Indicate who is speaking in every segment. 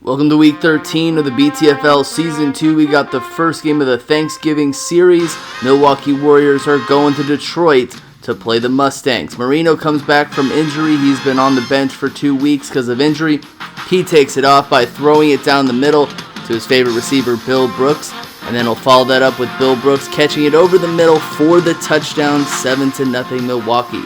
Speaker 1: Welcome to Week 13 of the BTFL Season 2. We got the first game of the Thanksgiving series. Milwaukee Warriors are going to Detroit to play the Mustangs. Marino comes back from injury. He's been on the bench for 2 weeks because of injury. He takes it off by throwing it down the middle to his favorite receiver, Bill Brooks. And then he'll follow that up with Bill Brooks catching it over the middle for the touchdown, 7-0 Milwaukee.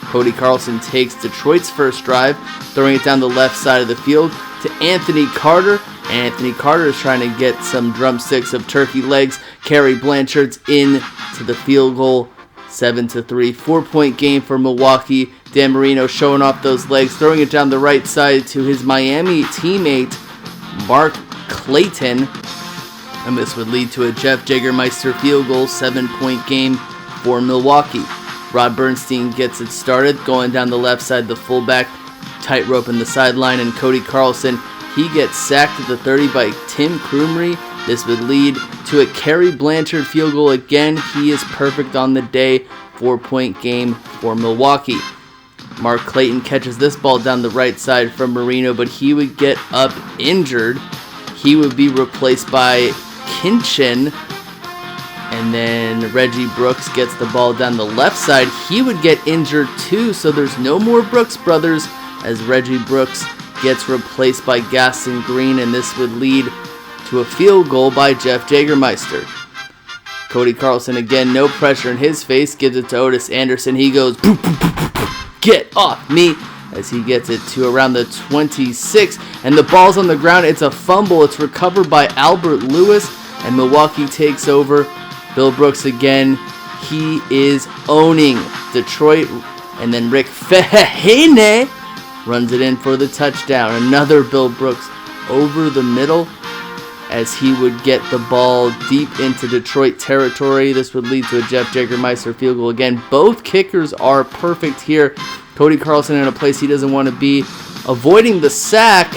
Speaker 1: Cody Carlson takes Detroit's first drive, throwing it down the left side of the field to Anthony Carter. Anthony Carter is trying to get some drumsticks of turkey legs. Kerry Blanchard's in to the field goal, 7-3. 4-point game for Milwaukee. Dan Marino showing off those legs, throwing it down the right side to his Miami teammate, Mark Clayton. And this would lead to a Jeff Jagermeister field goal, 7-point game for Milwaukee. Rod Bernstein gets it started, going down the left side, the fullback, tightrope in the sideline, and Cody Carlson, he gets sacked at the 30 by Tim Krumrie. This would lead to a Kerry Blanchard field goal again. He is perfect on the day. 4-point game for Milwaukee. Mark Clayton catches this ball down the right side from Marino, but he would get up injured. He would be replaced by Kinchin. And then Reggie Brooks gets the ball down the left side. He would get injured too, so there's no more Brooks brothers as Reggie Brooks gets replaced by Gaston Green, and this would lead to a field goal by Jeff Jagermeister. Cody Carlson, again, no pressure in his face, gives it to Otis Anderson. He goes, "Poof, poof, poof, poof, poof, get off me," as he gets it to around the 26, and the ball's on the ground. It's a fumble. It's recovered by Albert Lewis, and Milwaukee takes over. Bill Brooks again, he is owning Detroit, and then Rick Fehene runs it in for the touchdown. Another Bill Brooks over the middle as he would get the ball deep into Detroit territory. This would lead to a Jeff Jagermeister field goal again. Both kickers are perfect here. Cody Carlson in a place he doesn't want to be, avoiding the sack,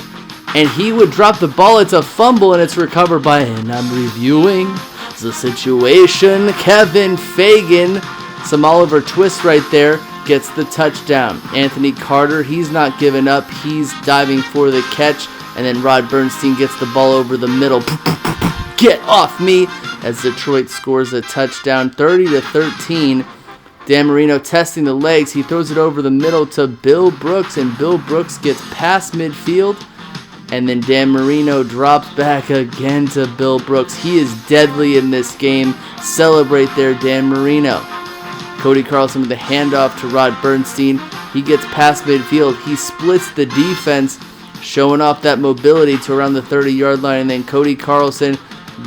Speaker 1: and he would drop the ball. It's a fumble, and it's recovered by, and I'm reviewing the situation, Kevin Fagan. Some Oliver Twist right there, gets the touchdown. Anthony Carter, he's not giving up. He's diving for the catch. And then Rod Bernstein gets the ball over the middle. Get off me! As Detroit scores a touchdown, 30-13. Dan Marino testing the legs. He throws it over the middle to Bill Brooks, and Bill Brooks gets past midfield. And then Dan Marino drops back again to Bill Brooks. He is deadly in this game. Celebrate there, Dan Marino. Cody Carlson with the handoff to Rod Bernstein. He gets past midfield. He splits the defense, showing off that mobility to around the 30-yard line. And then Cody Carlson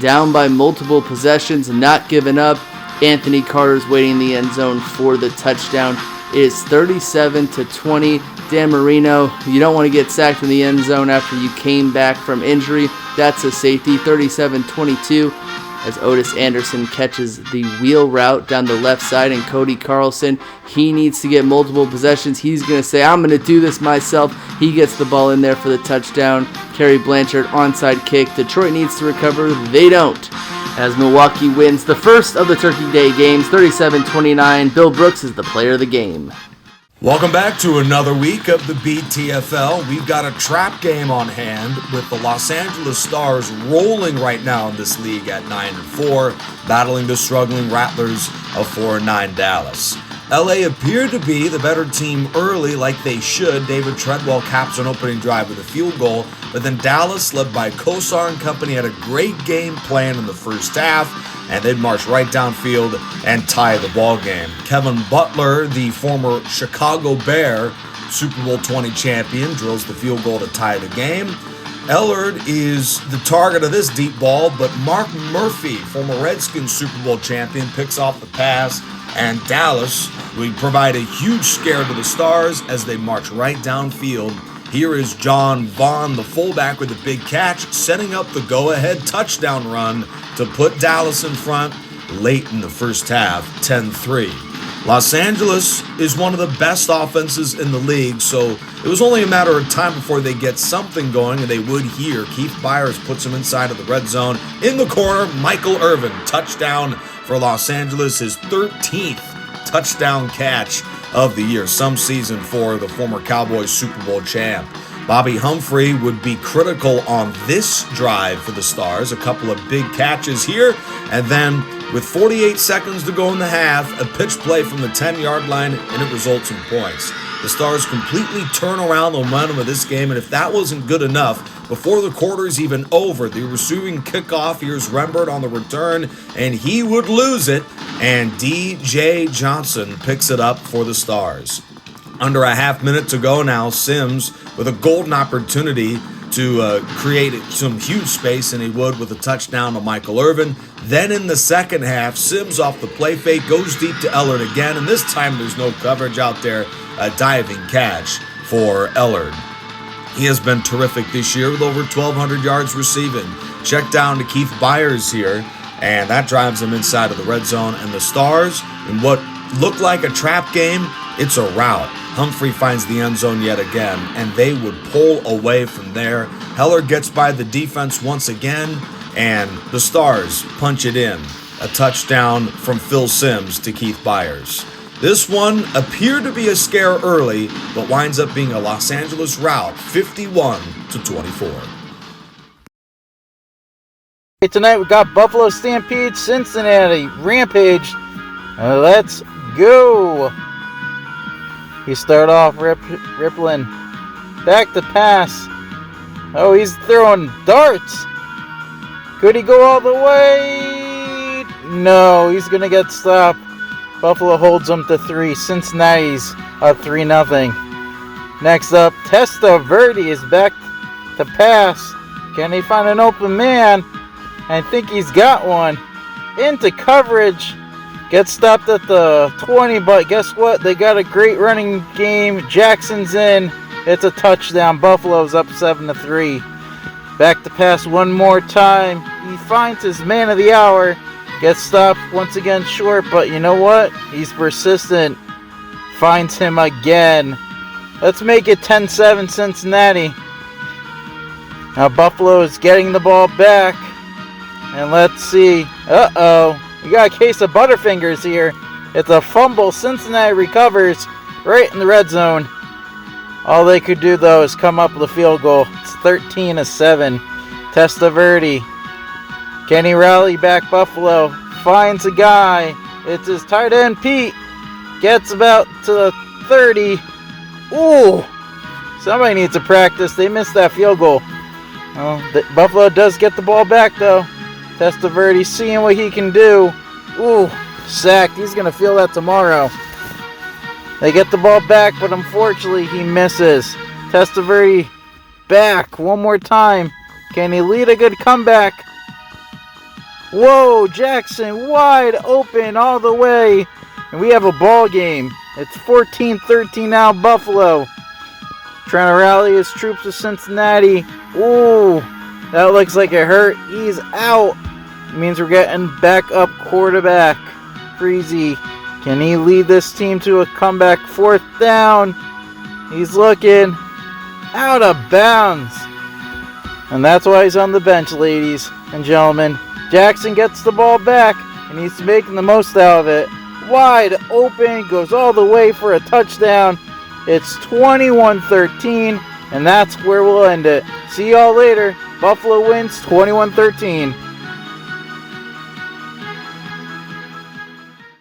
Speaker 1: down by multiple possessions, not giving up. Anthony Carter's waiting in the end zone for the touchdown. It is 37-20. Dan Marino, you don't want to get sacked in the end zone after you came back from injury. That's a safety. 37-22 as Otis Anderson catches the wheel route down the left side, and Cody Carlson, he needs to get multiple possessions. He's going to say, "I'm going to do this myself." He gets the ball in there for the touchdown. Kerry Blanchard onside kick. Detroit needs to recover. They don't, as Milwaukee wins the first of the Turkey Day games, 37-29. Bill Brooks is the player of the game.
Speaker 2: Welcome back to another week of the BTFL. We've got a trap game on hand with the Los Angeles Stars rolling right now in this league at 9-4, battling the struggling Rattlers of 4-9 Dallas. LA appeared to be the better team early, like they should. David Treadwell caps an opening drive with a field goal, but then Dallas, led by Kosar and company, had a great game plan in the first half, and they'd march right downfield and tie the ball game. Kevin Butler, the former Chicago Bear Super Bowl 20 champion, drills the field goal to tie the game. Ellard is the target of this deep ball, but Mark Murphy, former Redskins Super Bowl champion, picks off the pass, and Dallas would provide a huge scare to the Stars as they march right downfield. Here is John Vaughn, the fullback, with a big catch, setting up the go-ahead touchdown run to put Dallas in front late in the first half, 10-3. Los Angeles is one of the best offenses in the league, so it was only a matter of time before they get something going, and they would here. Keith Byers puts him inside of the red zone. In the corner, Michael Irvin, touchdown for Los Angeles, his 13th touchdown catch of the year, some season for the former Cowboys Super Bowl champ. Bobby Humphrey would be critical on this drive for the Stars. A couple of big catches here, and then with 48 seconds to go in the half, a pitch play from the 10-yard line, and it results in points. The Stars completely turn around the momentum of this game, and if that wasn't good enough, before the quarter's even over, the receiving kickoff, here's Rembert on the return, and he would lose it, and D.J. Johnson picks it up for the Stars. Under a half minute to go now, Sims with a golden opportunity to create some huge space, and he would with a touchdown to Michael Irvin. Then in the second half, Sims off the play fake goes deep to Ellard again, and this time there's no coverage out there. A diving catch for Ellard. He has been terrific this year with over 1,200 yards receiving. Check down to Keith Byers here, and that drives him inside of the red zone. And the Stars, in what looked like a trap game, it's a rout. Humphrey finds the end zone yet again, and they would pull away from there. Heller gets by the defense once again, and the Stars punch it in. A touchdown from Phil Sims to Keith Byers. This one appeared to be a scare early, but winds up being a Los Angeles rout, 51-24.
Speaker 3: Tonight we got Buffalo Stampede, Cincinnati, Rampage. Let's go. He started off rippling. Back to pass. Oh, he's throwing darts. Could he go all the way? No, he's going to get stopped. Buffalo holds them to 3. Cincinnati's up 3-0. Next up, Testaverde is back to pass. Can he find an open man? I think he's got one. Into coverage. Gets stopped at the 20, but guess what? They got a great running game. Jackson's in. It's a touchdown. Buffalo's up 7-3. Back to pass one more time. He finds his man of the hour. Gets stopped once again short, but you know what? He's persistent. Finds him again. Let's make it 10-7 Cincinnati. Now Buffalo is getting the ball back. And let's see. Uh-oh. We got a case of Butterfingers here. It's a fumble. Cincinnati recovers right in the red zone. All they could do, though, is come up with a field goal. It's 13-7. Testaverde. Can he rally back Buffalo? Finds a guy. It's his tight end, Pete. Gets about to the 30. Ooh. Somebody needs to practice. They missed that field goal. Well, Buffalo does get the ball back, though. Testaverde seeing what he can do. Ooh. Sacked. He's going to feel that tomorrow. They get the ball back, but unfortunately he misses. Testaverde back one more time. Can he lead a good comeback? Whoa, Jackson wide open all the way. And we have a ball game. It's 14-13 now, Buffalo. Trying to rally his troops to Cincinnati. Ooh, that looks like it hurt. He's out. It means we're getting back up quarterback. Freezy. Can he lead this team to a comeback? 4th down. He's looking out of bounds. And that's why he's on the bench, ladies and gentlemen. Jackson gets the ball back, and he's making the most out of it. Wide open, goes all the way for a touchdown. It's 21-13, and that's where we'll end it. See y'all later. Buffalo wins 21-13.